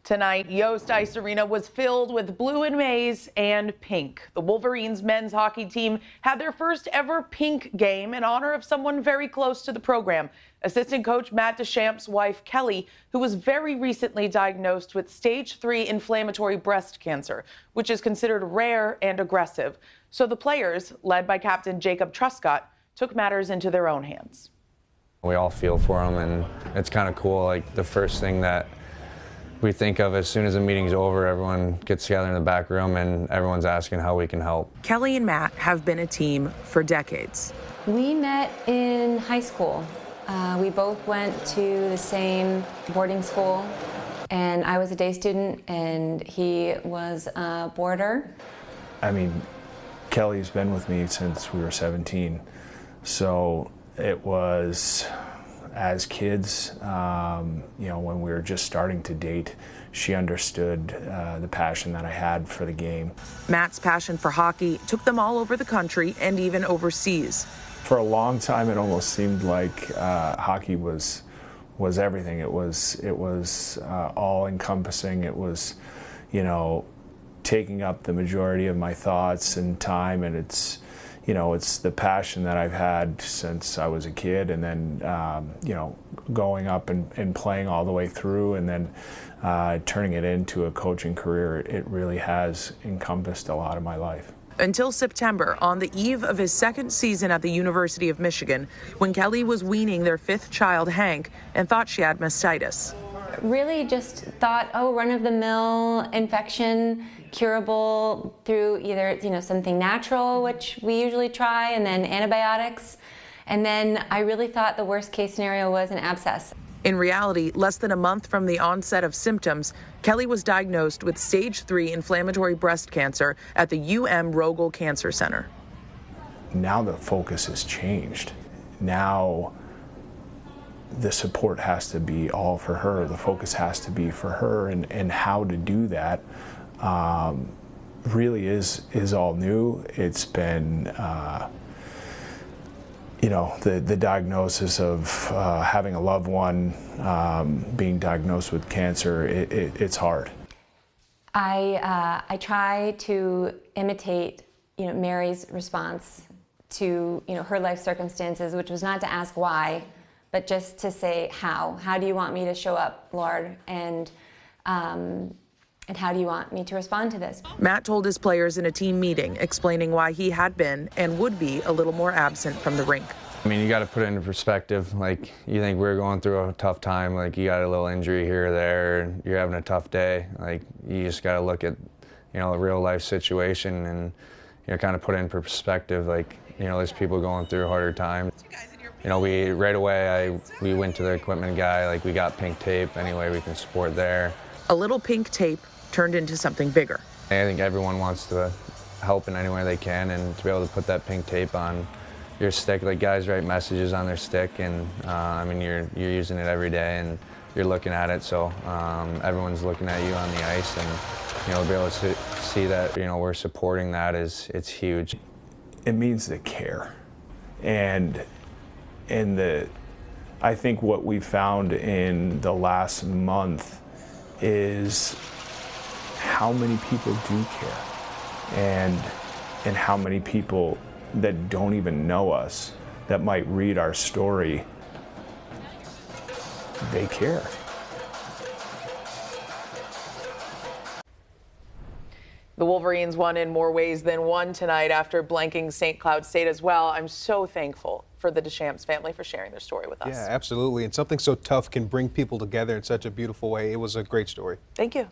Tonight, Yost Ice Arena was filled with blue and maize and pink. The Wolverines men's hockey team had their first ever pink game in honor of someone very close to the program. Assistant coach Matt Deschamps' wife, Kelly, who was very recently diagnosed with stage 3 inflammatory breast cancer, which is considered rare and aggressive. So the players, led by Captain Jacob Truscott, took matters into their own hands. We all feel for them, and it's kind of cool. Like, the first thing that we think of as soon as the meeting's over, everyone gets together in the back room and everyone's asking how we can help. Kelly and Matt have been a team for decades. We met in high school. We both went to the same boarding school, and I was a day student and he was a boarder. I mean, Kelly's been with me since we were 17, so it was, as kids, when we were just starting to date, she understood the passion that I had for the game. Matt's passion for hockey took them all over the country and even overseas. For a long time, it almost seemed like hockey was everything. It was all encompassing. It was, taking up the majority of my thoughts and time, and it's the passion that I've had since I was a kid, and then, going up and playing all the way through, and then turning it into a coaching career. It really has encompassed a lot of my life. Until September, on the eve of his second season at the University of Michigan, when Kelly was weaning their 5th child, Hank, and thought she had mastitis. Really just thought, run-of-the-mill infection, curable through either something natural, which we usually try, and then antibiotics. And then I really thought the worst case scenario was an abscess. In reality, less than a month from the onset of symptoms, Kelly was diagnosed with stage 3 inflammatory breast cancer at the Rogel Cancer Center. Now the focus has changed. Now the support has to be all for her. The focus has to be for her, and how to do that really is all new. It's been the diagnosis of having a loved one being diagnosed with cancer. It's hard. I try to imitate Mary's response to her life circumstances, which was not to ask why, but just to say how. How do you want me to show up, Lord? And how do you want me to respond to this? Matt told his players in a team meeting, explaining why he had been and would be a little more absent from the rink. I mean, you got to put it into perspective. Like, you think we're going through a tough time, like you got a little injury here or there, and you're having a tough day. Like, you just got to look at, a real life situation and, kind of put it in perspective. Like, there's people going through harder times. We right away, we went to the equipment guy, like, we got pink tape any way we can support there. A little pink tape turned into something bigger. I think everyone wants to help in any way they can, and to be able to put that pink tape on your stick, like, guys write messages on their stick, and you're using it every day and you're looking at it, so everyone's looking at you on the ice, and to be able to see that we're supporting that it's huge. It means the care, and I think what we found in the last month is how many people do care, and how many people that don't even know us, that might read our story, they care. The Wolverines won in more ways than one tonight after blanking St. Cloud State as well. I'm so thankful for the Deschamps family for sharing their story with us. Yeah, absolutely. And something so tough can bring people together in such a beautiful way. It was a great story. Thank you.